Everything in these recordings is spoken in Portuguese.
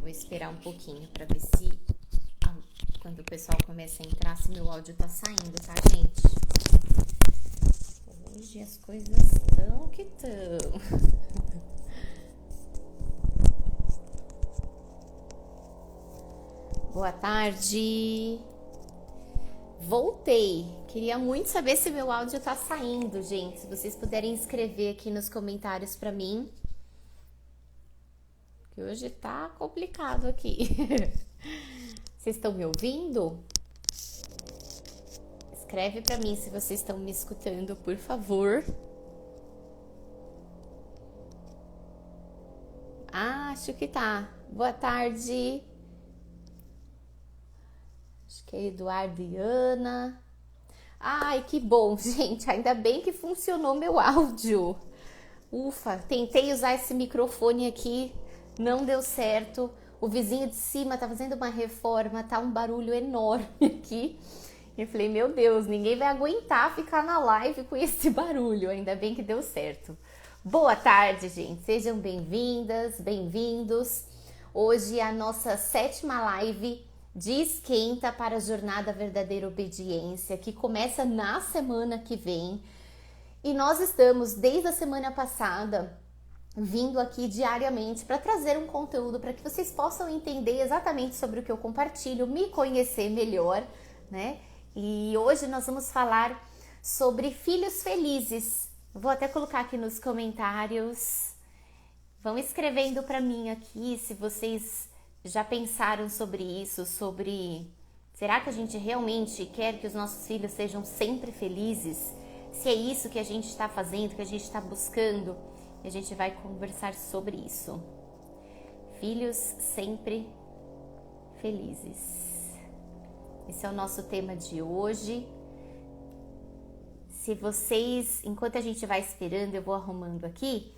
Vou esperar um pouquinho pra ver se quando o pessoal começa a entrar, se meu áudio tá saindo, tá, gente? Hoje as coisas estão que estão. Boa tarde. Voltei. Queria muito saber se meu áudio tá saindo, gente. Se vocês puderem escrever aqui nos comentários pra mim, que hoje tá complicado aqui. Vocês estão me ouvindo? Escreve pra mim se vocês estão me escutando, por favor. Acho que tá. Boa tarde. Acho que é Eduardo e Ana. Ai, que bom, gente. Ainda bem que funcionou meu áudio. Ufa, tentei usar esse microfone aqui, não deu certo. O vizinho de cima tá fazendo uma reforma, tá um barulho enorme aqui. Eu falei, meu Deus, ninguém vai aguentar ficar na live com esse barulho. Ainda bem que deu certo. Boa tarde, gente. Sejam bem-vindas, bem-vindos. Hoje é a nossa 7ª live de esquenta para a Jornada Verdadeira Obediência, que começa na semana que vem. E nós estamos, desde a semana passada, vindo aqui diariamente para trazer um conteúdo para que vocês possam entender exatamente sobre o que eu compartilho, me conhecer melhor, né? E hoje nós vamos falar sobre filhos felizes. Vou até colocar aqui nos comentários. Vão escrevendo para mim aqui se vocês já pensaram sobre isso, sobre será que a gente realmente quer que os nossos filhos sejam sempre felizes? Se é isso que a gente está fazendo, que a gente está buscando, e a gente vai conversar sobre isso. Filhos sempre felizes. Esse é o nosso tema de hoje. Se vocês, enquanto a gente vai esperando, eu vou arrumando aqui,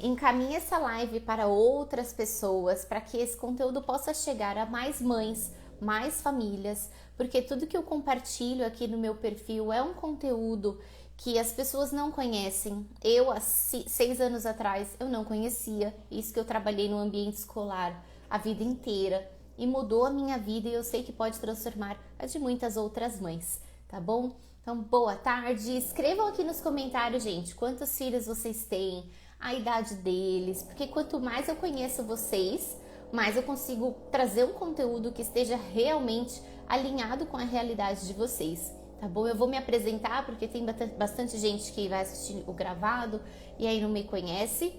encaminhe essa live para outras pessoas, para que esse conteúdo possa chegar a mais mães, mais famílias, porque tudo que eu compartilho aqui no meu perfil é um conteúdo que as pessoas não conhecem. Eu, há 6 anos atrás, eu não conhecia. Isso que eu trabalhei no ambiente escolar a vida inteira e mudou a minha vida, e eu sei que pode transformar a de muitas outras mães, tá bom? Então, boa tarde. Escrevam aqui nos comentários, gente, quantos filhos vocês têm, a idade deles, porque quanto mais eu conheço vocês, mais eu consigo trazer um conteúdo que esteja realmente alinhado com a realidade de vocês, tá bom? Eu vou me apresentar porque tem bastante gente que vai assistir o gravado e aí não me conhece.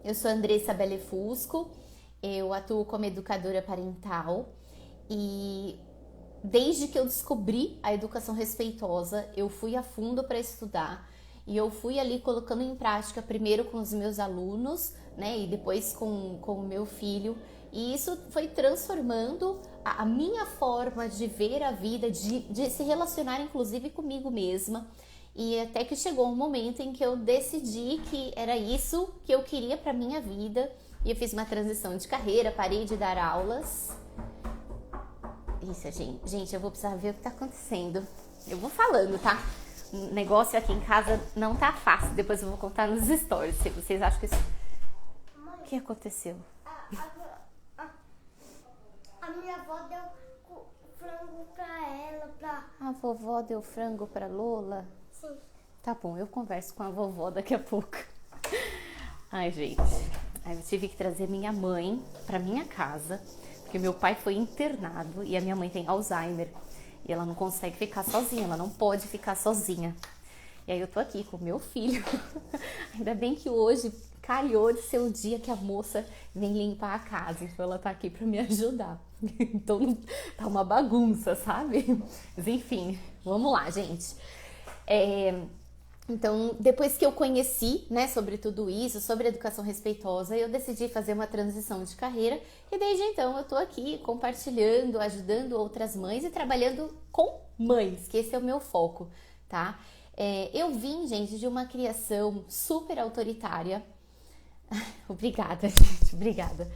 Eu sou Andressa Belefusco, eu atuo como educadora parental e desde que eu descobri a educação respeitosa, eu fui a fundo para estudar e eu fui ali colocando em prática primeiro com os meus alunos, né, e depois com o meu filho. E isso foi transformando a minha forma de ver a vida, de se relacionar inclusive comigo mesma. E até que chegou um momento em que eu decidi que era isso que eu queria para minha vida. E eu fiz uma transição de carreira, parei de dar aulas. Isso, gente, eu vou precisar ver o que tá acontecendo. Eu vou falando, tá? O negócio aqui em casa não tá fácil. Depois eu vou contar nos stories, se vocês acham que isso... O que aconteceu? A minha avó deu frango pra ela, A vovó deu frango pra Lola? Sim. Tá bom, eu converso com a vovó daqui a pouco. Ai, gente. Aí eu tive que trazer minha mãe pra minha casa, porque meu pai foi internado e a minha mãe tem Alzheimer. E ela não consegue ficar sozinha, ela não pode ficar sozinha. E aí eu tô aqui com o meu filho. Ainda bem que hoje calhou de ser o dia que a moça vem limpar a casa, então ela tá aqui pra me ajudar. Então tá uma bagunça, sabe? Mas enfim, vamos lá, gente. Então, depois que eu conheci, né, sobre tudo isso, sobre educação respeitosa, eu decidi fazer uma transição de carreira e desde então eu tô aqui compartilhando, ajudando outras mães e trabalhando com mães, que esse é o meu foco, tá? Eu vim, gente, de uma criação super autoritária. Obrigada, gente, obrigada.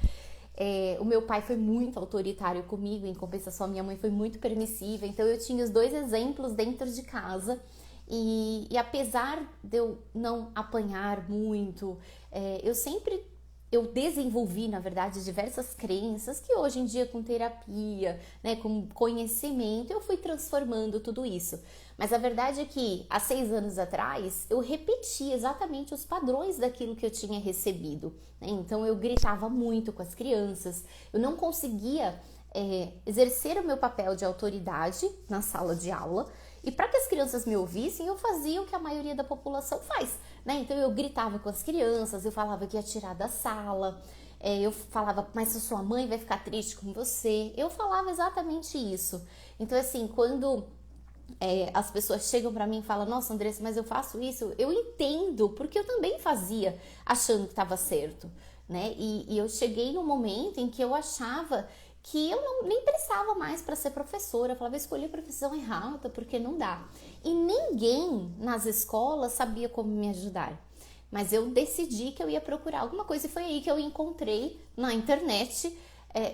O meu pai foi muito autoritário comigo, em compensação a minha mãe foi muito permissiva, então eu tinha os 2 exemplos dentro de casa. E apesar de eu não apanhar muito, eu sempre eu desenvolvi, na verdade, diversas crenças que hoje em dia, com terapia, né, com conhecimento, eu fui transformando tudo isso. Mas a verdade é que há 6 anos atrás eu repeti exatamente os padrões daquilo que eu tinha recebido, né? Então eu gritava muito com as crianças, eu não conseguia exercer o meu papel de autoridade na sala de aula. E para que as crianças me ouvissem, eu fazia o que a maioria da população faz, né? Então eu gritava com as crianças, eu falava que ia tirar da sala, eu falava, mas a sua mãe vai ficar triste com você. Eu falava exatamente isso. Então assim, quando as pessoas chegam para mim e falam, nossa, Andressa, mas eu faço isso, eu entendo, porque eu também fazia achando que estava certo, né? E eu cheguei num momento em que eu achava que eu nem precisava mais para ser professora. Eu falava, eu escolhi a profissão errada, porque não dá. E ninguém nas escolas sabia como me ajudar. Mas eu decidi que eu ia procurar alguma coisa e foi aí que eu encontrei na internet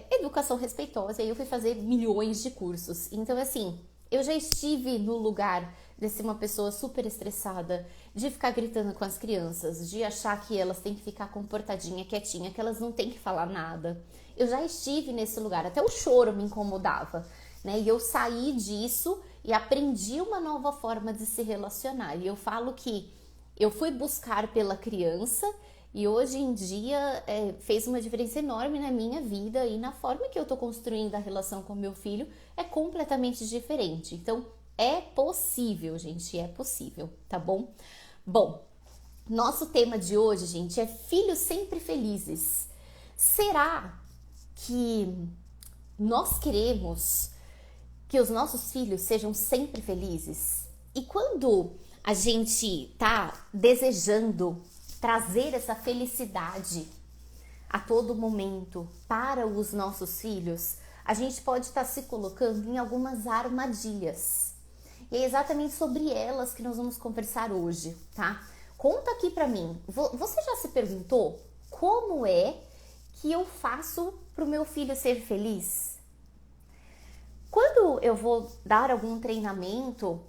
educação respeitosa. E aí eu fui fazer milhões de cursos. Então, assim, eu já estive no lugar de ser uma pessoa super estressada, de ficar gritando com as crianças, de achar que elas têm que ficar comportadinha, quietinha, que elas não têm que falar nada. Eu já estive nesse lugar, até o choro me incomodava, né? E eu saí disso e aprendi uma nova forma de se relacionar. E eu falo que eu fui buscar pela criança e hoje em dia fez uma diferença enorme na minha vida e na forma que eu tô construindo a relação com meu filho é completamente diferente. Então, é possível, gente, é possível, tá bom? Bom, nosso tema de hoje, gente, é filhos sempre felizes. Será que nós queremos que os nossos filhos sejam sempre felizes? E quando a gente tá desejando trazer essa felicidade a todo momento para os nossos filhos, a gente pode estar se colocando em algumas armadilhas. E é exatamente sobre elas que nós vamos conversar hoje, tá? Conta aqui pra mim, você já se perguntou como é que eu faço pro meu filho ser feliz? Quando eu vou dar algum treinamento,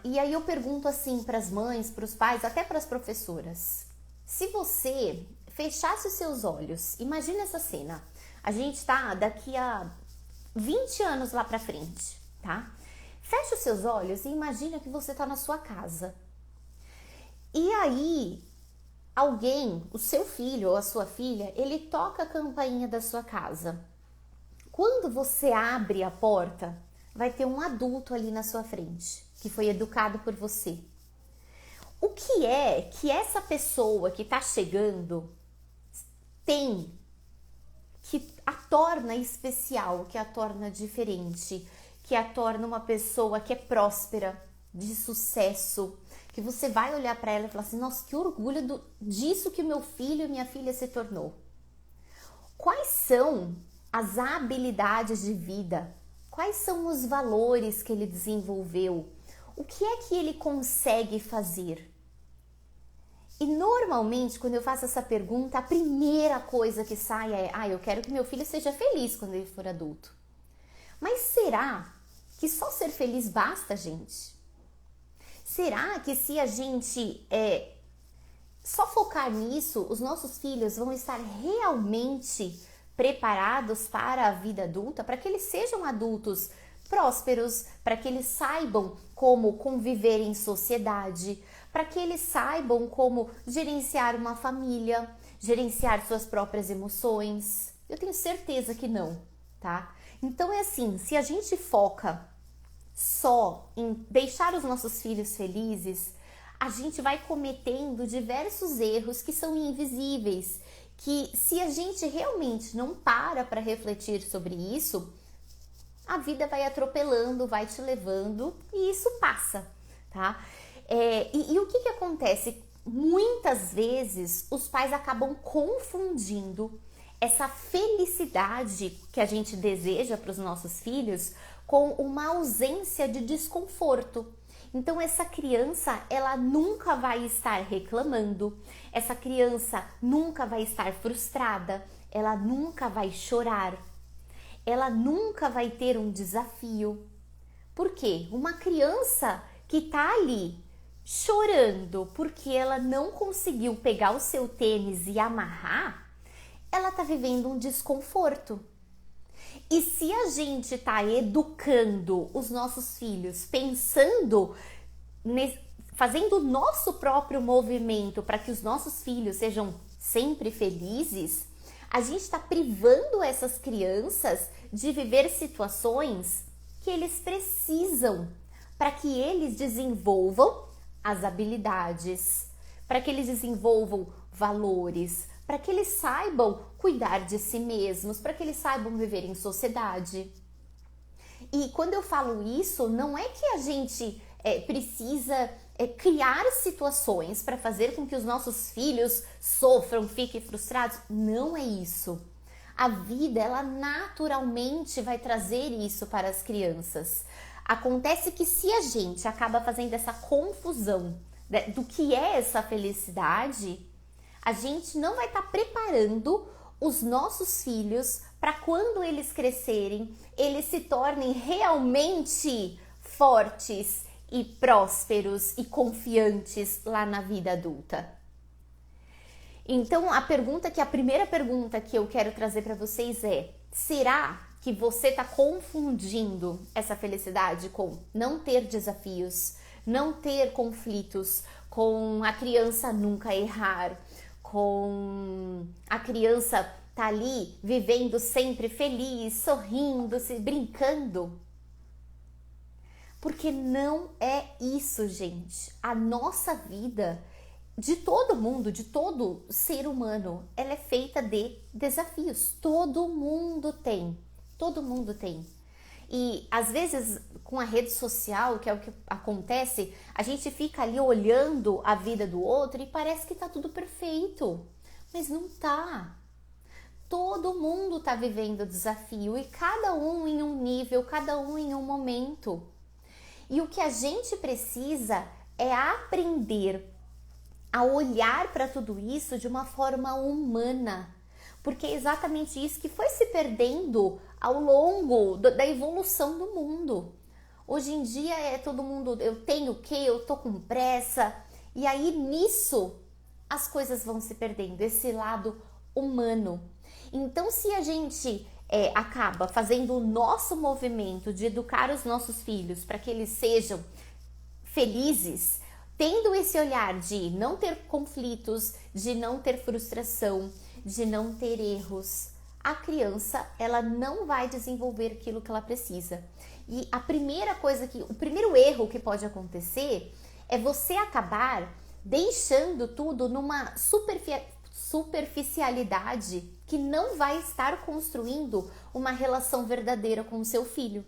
e aí eu pergunto assim para as mães, para os pais, até para as professoras, se você fechasse os seus olhos, imagina essa cena, a gente tá daqui a 20 anos lá pra frente, tá? Fecha os seus olhos e imagina que você tá na sua casa. E aí, alguém, o seu filho ou a sua filha, ele toca a campainha da sua casa. Quando você abre a porta, vai ter um adulto ali na sua frente, que foi educado por você. O que é que essa pessoa que tá chegando tem que a torna especial, que a torna diferente, que a torna uma pessoa que é próspera, de sucesso, que você vai olhar para ela e falar assim, nossa, que orgulho disso que meu filho e minha filha se tornou. Quais são as habilidades de vida? Quais são os valores que ele desenvolveu? O que é que ele consegue fazer? E normalmente, quando eu faço essa pergunta, a primeira coisa que sai é, eu quero que meu filho seja feliz quando ele for adulto. Mas será que só ser feliz basta, gente? Será que se a gente só focar nisso, os nossos filhos vão estar realmente preparados para a vida adulta, para que eles sejam adultos prósperos, para que eles saibam como conviver em sociedade, para que eles saibam como gerenciar uma família, gerenciar suas próprias emoções? Eu tenho certeza que não, tá? Então é assim, se a gente foca só em deixar os nossos filhos felizes, a gente vai cometendo diversos erros que são invisíveis, que se a gente realmente não para refletir sobre isso, a vida vai atropelando, vai te levando e isso passa, tá? E o que acontece? Muitas vezes os pais acabam confundindo essa felicidade que a gente deseja para os nossos filhos com uma ausência de desconforto. Então essa criança, ela nunca vai estar reclamando, essa criança nunca vai estar frustrada, ela nunca vai chorar, ela nunca vai ter um desafio. Por quê? Uma criança que tá ali chorando porque ela não conseguiu pegar o seu tênis e amarrar, ela está vivendo um desconforto. E se a gente está educando os nossos filhos, pensando, fazendo o nosso próprio movimento para que os nossos filhos sejam sempre felizes, a gente está privando essas crianças de viver situações que eles precisam para que eles desenvolvam as habilidades, para que eles desenvolvam valores, para que eles saibam cuidar de si mesmos, para que eles saibam viver em sociedade. E quando eu falo isso, não é que a gente precisa criar situações para fazer com que os nossos filhos sofram, fiquem frustrados. Não é isso. A vida, ela naturalmente vai trazer isso para as crianças. Acontece que se a gente acaba fazendo essa confusão do que é essa felicidade, a gente não vai estar preparando os nossos filhos para quando eles crescerem, eles se tornem realmente fortes e prósperos e confiantes lá na vida adulta. Então, a primeira pergunta que eu quero trazer para vocês é: será que você está confundindo essa felicidade com não ter desafios, não ter conflitos, com a criança nunca errar, com a criança tá ali vivendo sempre feliz, sorrindo, brincando? Porque não é isso, gente. A nossa vida, de todo mundo, de todo ser humano, ela é feita de desafios. Todo mundo tem. Todo mundo tem. E às vezes com a rede social, que é o que acontece, a gente fica ali olhando a vida do outro e parece que tá tudo perfeito. Mas não tá. Todo mundo tá vivendo desafio e cada um em um nível, cada um em um momento. E o que a gente precisa é aprender a olhar para tudo isso de uma forma humana, porque é exatamente isso que foi se perdendo ao longo da evolução do mundo. Hoje em dia é todo mundo, eu tenho o quê? Eu tô com pressa. E aí nisso as coisas vão se perdendo, esse lado humano. Então se a gente acaba fazendo o nosso movimento de educar os nossos filhos para que eles sejam felizes, tendo esse olhar de não ter conflitos, de não ter frustração, de não ter erros, a criança, ela não vai desenvolver aquilo que ela precisa. E o primeiro erro que pode acontecer é você acabar deixando tudo numa superficialidade que não vai estar construindo uma relação verdadeira com o seu filho.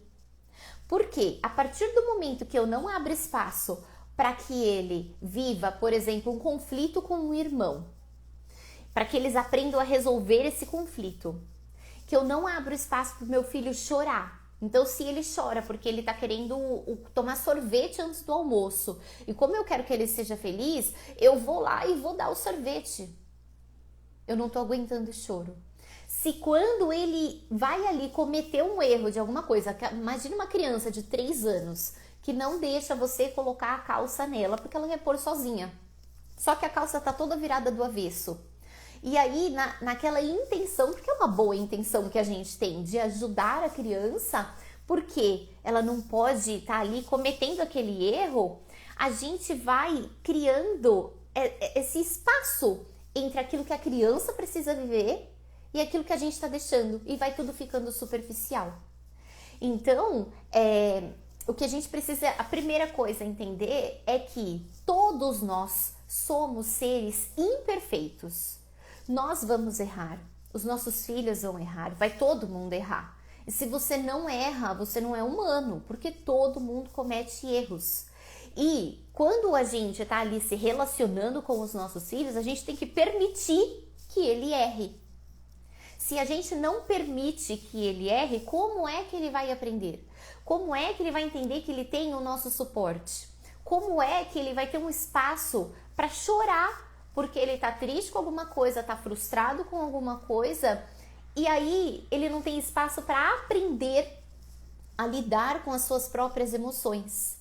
Porque a partir do momento que eu não abro espaço para que ele viva, por exemplo, um conflito com um irmão, para que eles aprendam a resolver esse conflito, que eu não abro espaço para o meu filho chorar. Então, se ele chora porque ele está querendo tomar sorvete antes do almoço, e como eu quero que ele seja feliz, eu vou lá e vou dar o sorvete. Eu não estou aguentando o choro. Se quando ele vai ali cometer um erro de alguma coisa, imagina uma criança de 3 anos que não deixa você colocar a calça nela porque ela quer pôr sozinha. Só que a calça tá toda virada do avesso. E aí, naquela intenção, porque é uma boa intenção que a gente tem de ajudar a criança, porque ela não pode estar ali cometendo aquele erro, a gente vai criando esse espaço entre aquilo que a criança precisa viver e aquilo que a gente está deixando, e vai tudo ficando superficial. Então, o que a gente precisa, a primeira coisa a entender é que todos nós somos seres imperfeitos. Nós vamos errar, os nossos filhos vão errar, vai todo mundo errar. E se você não erra, você não é humano, porque todo mundo comete erros. E quando a gente está ali se relacionando com os nossos filhos, a gente tem que permitir que ele erre. Se a gente não permite que ele erre, como é que ele vai aprender? Como é que ele vai entender que ele tem o nosso suporte? Como é que ele vai ter um espaço para chorar porque ele está triste com alguma coisa, está frustrado com alguma coisa, e aí ele não tem espaço para aprender a lidar com as suas próprias emoções?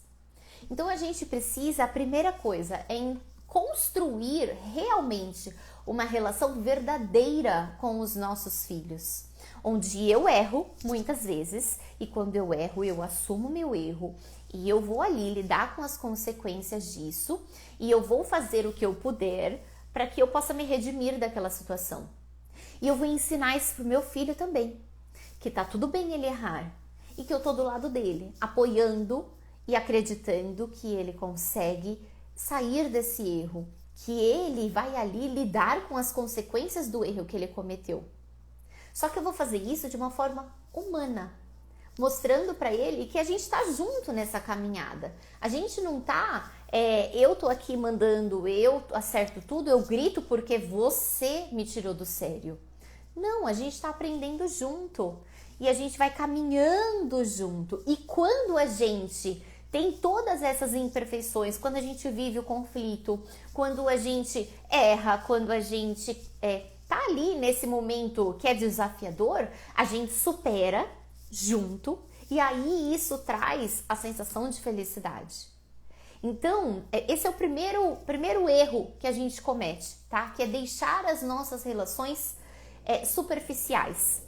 Então a gente precisa, a primeira coisa é construir realmente uma relação verdadeira com os nossos filhos, onde eu erro muitas vezes e quando eu erro eu assumo meu erro e eu vou ali lidar com as consequências disso e eu vou fazer o que eu puder para que eu possa me redimir daquela situação. E eu vou ensinar isso pro meu filho também, que tá tudo bem ele errar e que eu tô do lado dele, apoiando e acreditando que ele consegue sair desse erro, que ele vai ali lidar com as consequências do erro que ele cometeu. Só que eu vou fazer isso de uma forma humana, mostrando para ele que a gente tá junto nessa caminhada. A gente não tá, eu tô aqui mandando, eu acerto tudo, eu grito porque você me tirou do sério. Não, a gente tá aprendendo junto e a gente vai caminhando junto. E quando a gente tem todas essas imperfeições, quando a gente vive o conflito, quando a gente erra, quando a gente tá ali nesse momento que é desafiador, a gente supera junto e aí isso traz a sensação de felicidade. Então, esse é o primeiro erro que a gente comete, tá? Que é deixar as nossas relações superficiais.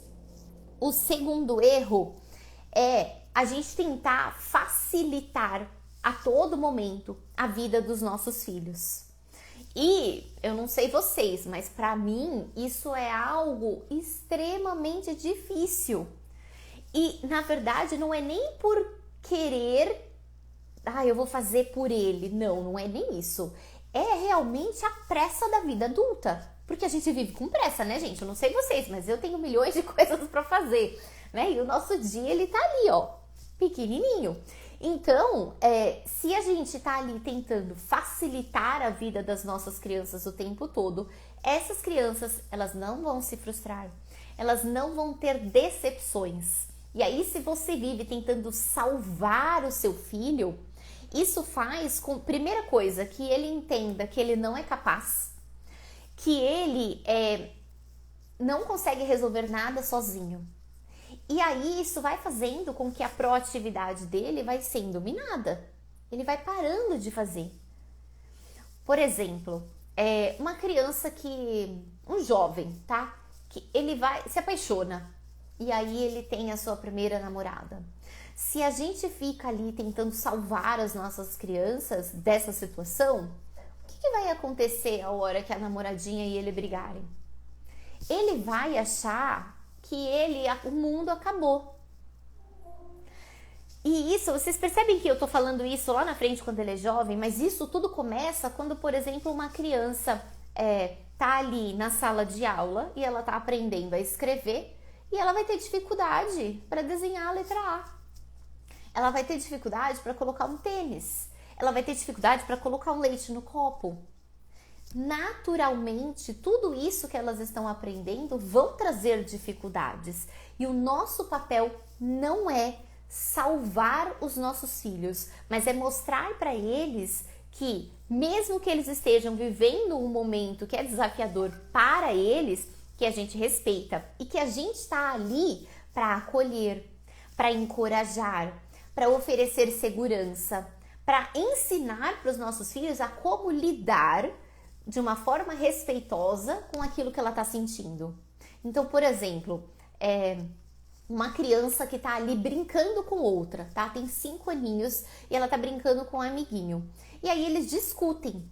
O segundo erro é a gente tentar facilitar a todo momento a vida dos nossos filhos. E eu não sei vocês, mas para mim isso é algo extremamente difícil. E na verdade não é nem por querer, eu vou fazer por ele. Não é nem isso. É realmente a pressa da vida adulta. Porque a gente vive com pressa, né, gente? Eu não sei vocês, mas eu tenho milhões de coisas para fazer, né? E o nosso dia, ele tá ali, ó, pequenininho. Então, se a gente tá ali tentando facilitar a vida das nossas crianças o tempo todo, essas crianças, elas não vão se frustrar, elas não vão ter decepções. E aí, se você vive tentando salvar o seu filho, isso faz com, primeira coisa, que ele entenda que ele não é capaz, que ele não consegue resolver nada sozinho. E aí isso vai fazendo com que a proatividade dele vai sendo minada. Ele vai parando de fazer. Por exemplo, uma criança um jovem, tá? Que ele se apaixona e aí ele tem a sua primeira namorada. Se a gente fica ali tentando salvar as nossas crianças dessa situação, o que vai acontecer a hora que a namoradinha e ele brigarem? Ele vai achar que o mundo acabou. E isso, vocês percebem que eu tô falando isso lá na frente quando ele é jovem, mas isso tudo começa quando, por exemplo, uma criança tá ali na sala de aula e ela tá aprendendo a escrever e ela vai ter dificuldade para desenhar a letra A. Ela vai ter dificuldade para colocar um tênis. Ela vai ter dificuldade para colocar um leite no copo. Naturalmente, tudo isso que elas estão aprendendo vão trazer dificuldades. E o nosso papel não é salvar os nossos filhos, mas é mostrar para eles que, mesmo que eles estejam vivendo um momento que é desafiador para eles, que a gente respeita e que a gente está ali para acolher, para encorajar, para oferecer segurança, para ensinar para os nossos filhos a como lidar de uma forma respeitosa com aquilo que ela está sentindo. Então, por exemplo, uma criança que está ali brincando com outra, tá? Tem 5 aninhos e ela tá brincando com um amiguinho. E aí eles discutem,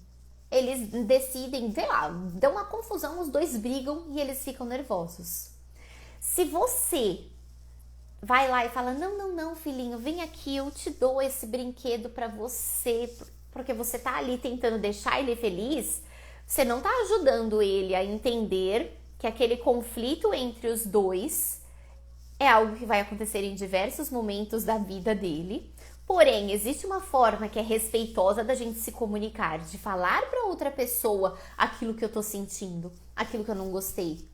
eles decidem, sei lá, dão uma confusão, os dois brigam e eles ficam nervosos. Se você vai lá e fala, não, filhinho, vem aqui, eu te dou esse brinquedo para você, porque você tá ali tentando deixar ele feliz, você não tá ajudando ele a entender que aquele conflito entre os dois é algo que vai acontecer em diversos momentos da vida dele. Porém, existe uma forma que é respeitosa da gente se comunicar, de falar para outra pessoa aquilo que eu tô sentindo, aquilo que eu não gostei.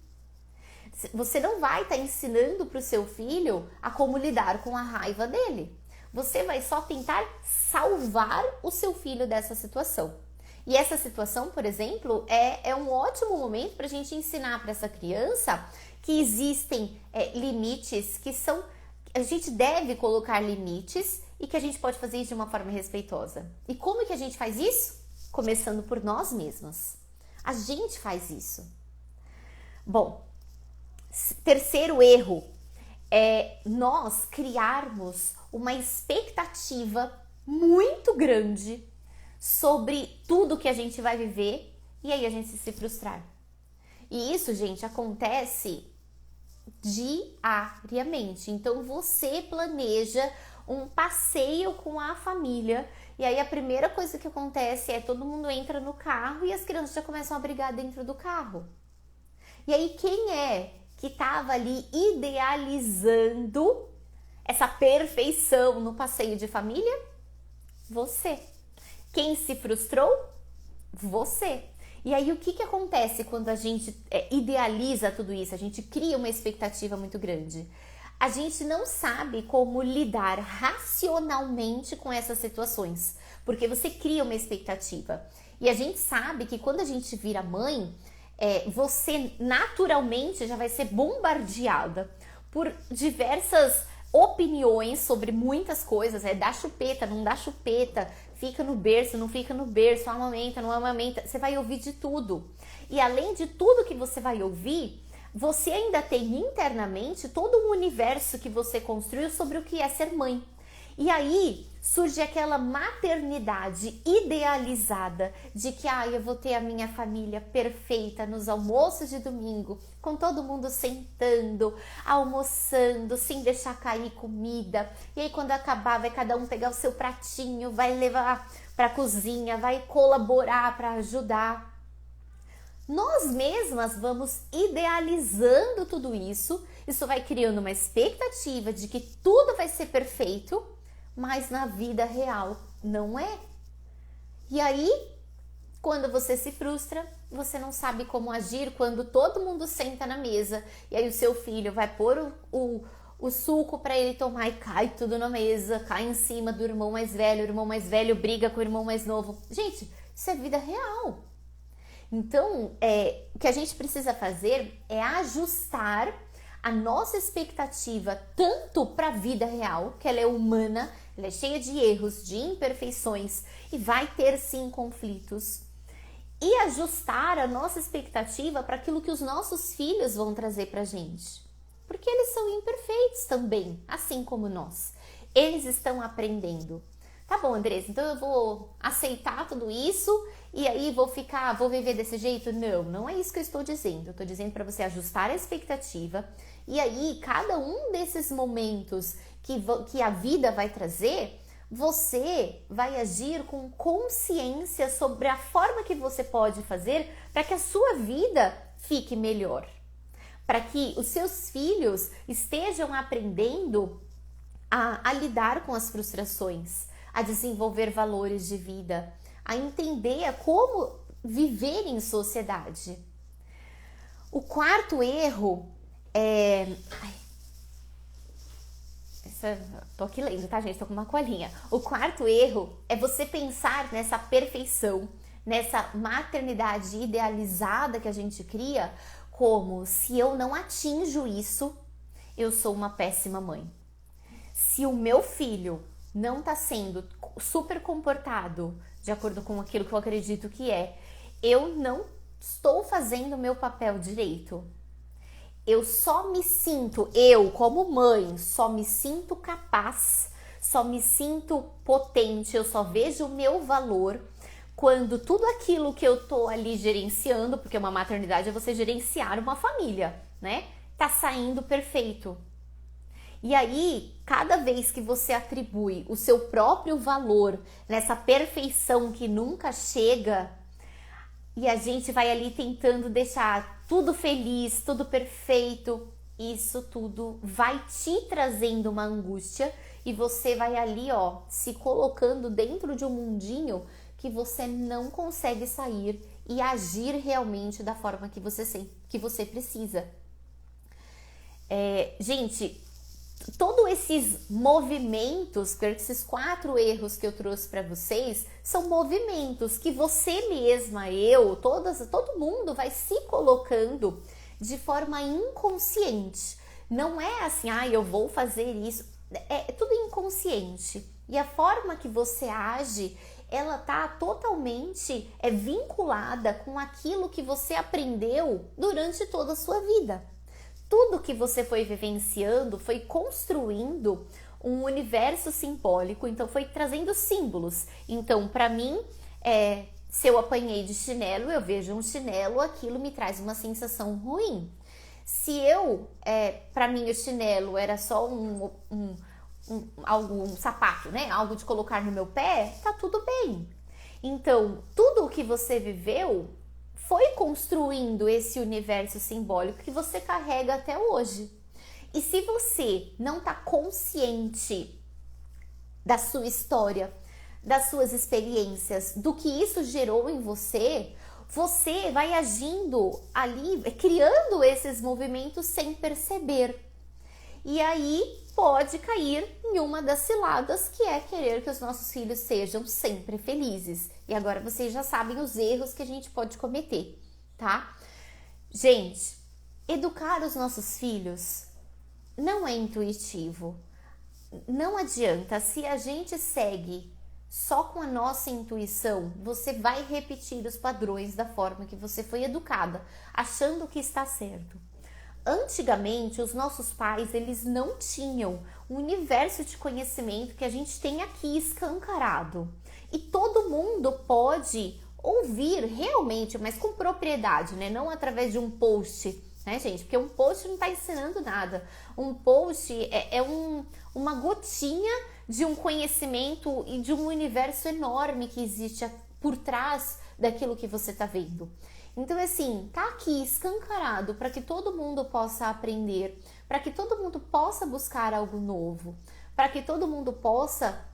Você não vai estar ensinando para o seu filho a como lidar com a raiva dele. Você vai só tentar salvar o seu filho dessa situação. E essa situação, por exemplo, é um ótimo momento para a gente ensinar para essa criança que existem limites que são... A gente deve colocar limites e que a gente pode fazer isso de uma forma respeitosa. E como que a gente faz isso? Começando por nós mesmas. A gente faz isso. Bom, terceiro erro é nós criarmos uma expectativa muito grande sobre tudo que a gente vai viver e aí a gente se frustrar. E isso, gente, acontece diariamente. Então você planeja um passeio com a família e aí a primeira coisa que acontece é todo mundo entra no carro e as crianças já começam a brigar dentro do carro. E aí quem é que estava ali idealizando essa perfeição no passeio de família? Você. Quem se frustrou? Você. E aí o que acontece quando a gente idealiza tudo isso? A gente cria uma expectativa muito grande. A gente não sabe como lidar racionalmente com essas situações, porque você cria uma expectativa. E a gente sabe que quando a gente vira mãe, você naturalmente já vai ser bombardeada por diversas opiniões sobre muitas coisas, dá chupeta, não dá chupeta, fica no berço, não fica no berço, amamenta, não amamenta, você vai ouvir de tudo. E além de tudo que você vai ouvir, você ainda tem internamente todo um universo que você construiu sobre o que é ser mãe. E aí surge aquela maternidade idealizada de que eu vou ter a minha família perfeita nos almoços de domingo, com todo mundo sentando, almoçando, sem deixar cair comida. E aí quando acabar, vai cada um pegar o seu pratinho, vai levar para a cozinha, vai colaborar para ajudar. Nós mesmas vamos idealizando tudo isso, isso vai criando uma expectativa de que tudo vai ser perfeito, mas na vida real não é. E aí, quando você se frustra, você não sabe como agir quando todo mundo senta na mesa e aí o seu filho vai pôr o suco para ele tomar e cai tudo na mesa, cai em cima do irmão mais velho, o irmão mais velho briga com o irmão mais novo. Gente, isso é vida real. Então, o que a gente precisa fazer é ajustar a nossa expectativa tanto para a vida real, que ela é humana, ela é cheia de erros, de imperfeições e vai ter sim conflitos, e ajustar a nossa expectativa para aquilo que os nossos filhos vão trazer para a gente, porque eles são imperfeitos também, assim como nós. Eles estão aprendendo. Tá bom, Andressa, então eu vou aceitar tudo isso e aí vou viver desse jeito? Não é isso que eu estou dizendo. Eu estou dizendo para você ajustar a expectativa e aí cada um desses momentos que a vida vai trazer, você vai agir com consciência sobre a forma que você pode fazer para que a sua vida fique melhor. Para que os seus filhos estejam aprendendo a lidar com as frustrações, a desenvolver valores de vida, a entender como viver em sociedade. O quarto erro é... Tô aqui lendo, tá, gente? Tô com uma colinha. O quarto erro é você pensar nessa perfeição, nessa maternidade idealizada que a gente cria, como se eu não atinjo isso, eu sou uma péssima mãe. Se o meu filho não tá sendo super comportado de acordo com aquilo que eu acredito que eu não estou fazendo o meu papel direito. Eu como mãe, só me sinto capaz, só me sinto potente, eu só vejo o meu valor quando tudo aquilo que eu tô ali gerenciando, porque uma maternidade é você gerenciar uma família, né? Tá saindo perfeito. E aí, cada vez que você atribui o seu próprio valor nessa perfeição que nunca chega, e a gente vai ali tentando deixar tudo feliz, tudo perfeito, isso tudo vai te trazendo uma angústia e você vai ali, se colocando dentro de um mundinho que você não consegue sair e agir realmente da forma que você precisa. Gente, todos esses movimentos, esses 4 erros que eu trouxe para vocês, são movimentos que você mesma, todo mundo vai se colocando de forma inconsciente. Não é assim, eu vou fazer isso. É tudo inconsciente. E a forma que você age ela tá totalmente vinculada com aquilo que você aprendeu durante toda a sua vida. Tudo que você foi vivenciando foi construindo um universo simbólico, então foi trazendo símbolos. Então, para mim, se eu apanhei de chinelo, eu vejo um chinelo, aquilo me traz uma sensação ruim. Se para mim o chinelo era só um sapato, né? Algo de colocar no meu pé, tá tudo bem. Então, tudo o que você viveu foi construindo esse universo simbólico que você carrega até hoje. E se você não tá consciente da sua história, das suas experiências, do que isso gerou em você, você vai agindo ali, criando esses movimentos sem perceber. E aí pode cair em uma das ciladas, que é querer que os nossos filhos sejam sempre felizes. E agora vocês já sabem os erros que a gente pode cometer, tá? Gente, educar os nossos filhos não é intuitivo. Não adianta, se a gente segue só com a nossa intuição, você vai repetir os padrões da forma que você foi educada, achando que está certo. Antigamente, os nossos pais, eles não tinham o universo de conhecimento que a gente tem aqui escancarado. E todo mundo pode ouvir realmente, mas com propriedade, né? Não através de um post, né, gente? Porque um post não está ensinando nada. Um post uma gotinha de um conhecimento e de um universo enorme que existe por trás daquilo que você está vendo. Então, assim, tá aqui escancarado para que todo mundo possa aprender, para que todo mundo possa buscar algo novo, para que todo mundo possa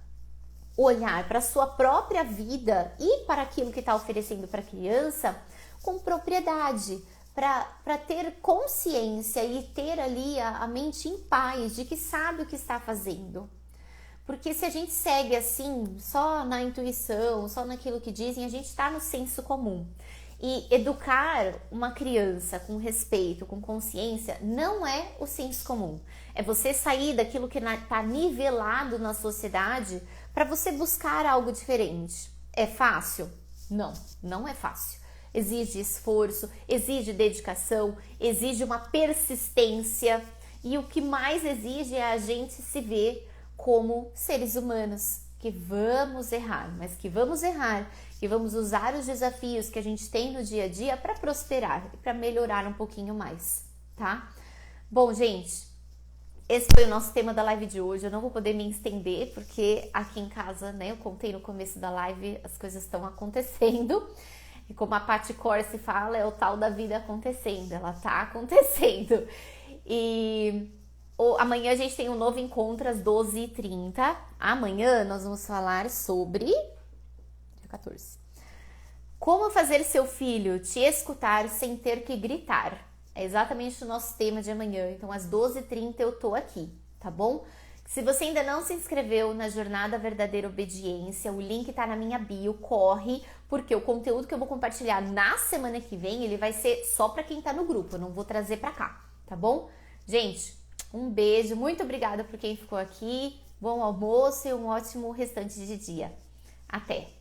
olhar para a sua própria vida e para aquilo que está oferecendo para a criança com propriedade, para ter consciência e ter ali a mente em paz de que sabe o que está fazendo. Porque se a gente segue assim, só na intuição, só naquilo que dizem, a gente está no senso comum. E educar uma criança com respeito, com consciência, não é o senso comum. É você sair daquilo que está nivelado na sociedade para você buscar algo diferente. É fácil? Não, não é fácil. Exige esforço, exige dedicação, exige uma persistência. E o que mais exige é a gente se ver como seres humanos, que vamos errar, mas que vamos errar, que vamos usar os desafios que a gente tem no dia a dia para prosperar e para melhorar um pouquinho mais, tá? Bom, gente, esse foi o nosso tema da live de hoje. Eu não vou poder me estender porque aqui em casa, né, eu contei no começo da live, as coisas estão acontecendo. E como a Paty Corsi fala, é o tal da vida acontecendo, ela tá acontecendo. E amanhã a gente tem um novo encontro às 12h30. Amanhã nós vamos falar sobre... dia 14. Como fazer seu filho te escutar sem ter que gritar. É exatamente o nosso tema de amanhã. Então às 12h30 eu tô aqui, tá bom? Se você ainda não se inscreveu na Jornada Verdadeira Obediência, o link tá na minha bio, corre, porque o conteúdo que eu vou compartilhar na semana que vem, ele vai ser só para quem tá no grupo, eu não vou trazer para cá, tá bom? Gente, um beijo, muito obrigada por quem ficou aqui, bom almoço e um ótimo restante de dia. Até!